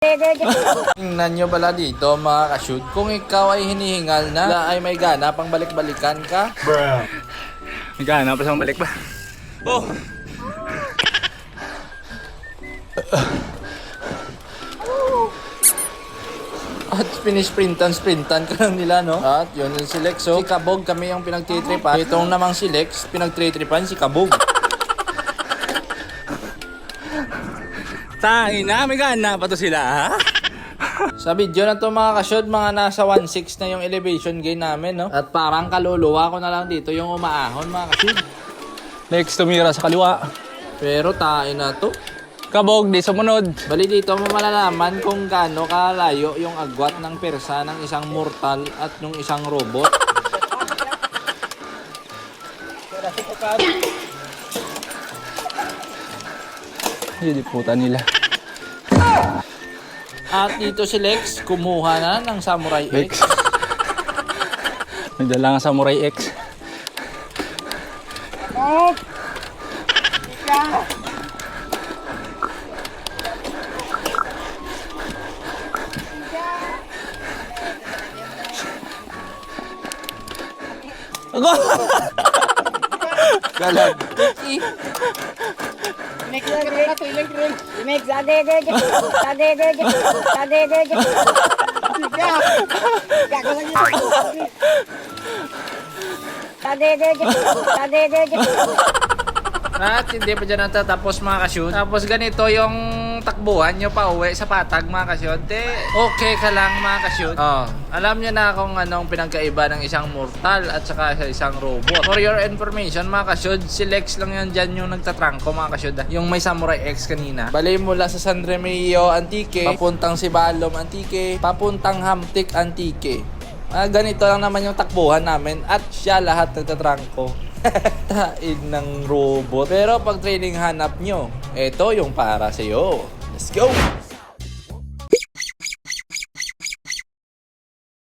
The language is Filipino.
Tingnan nyo pala dito mga ka-shoot. Kung ikaw ay hinihingal na ay may gana pang balik-balikan ka. Bruh. May gana pa siyang balik ba? Oh! At sprintan ka lang nila, no? At yun yung si Lex. So, si Kabog kami yung pinagtitripan. Itong namang si Lex, pinagtitripan si Kabog. Tain na, may gana pa to sila ha? Sa video na to mga ka-shoot, mga nasa 1.6 na yung elevation gain namin, no? At parang kaluluwa ko na lang dito yung umaahon mga ka-shoot. Next tumira sa kaliwa. Pero tain na to. Kabog, di sumunod. Bali dito mo malalaman kung gaano kalayo yung agwat ng persa ng isang mortal at ng isang robot. Hindi puta nila. At dito si Lex, kumuha na ng Samurai X. Nagdala nga Samurai X. Ako! Galag. At hindi pa dyan natatapos mga ka-shoot. Tapos ganito yung takbuhan nyo pa uwi sa patag mga ka-shoot. Okay ka lang mga ka-shoot. Oh, alam nyo na kung anong pinagkaiba ng isang mortal at saka sa isang robot. For your information mga ka-shoot, si Lex lang yan dyan yung nagtatrangko mga ka-shoot. Yung may Samurai X kanina. Balay mula sa San Remigio Antique, papuntang Sibalom Antique, papuntang Hamtic Antique. Ganito lang naman yung takbuhan namin at siya lahat nagtatrangko. Tain ng robot. Pero pag training hanap nyo, ito yung para sa'yo. Let's go!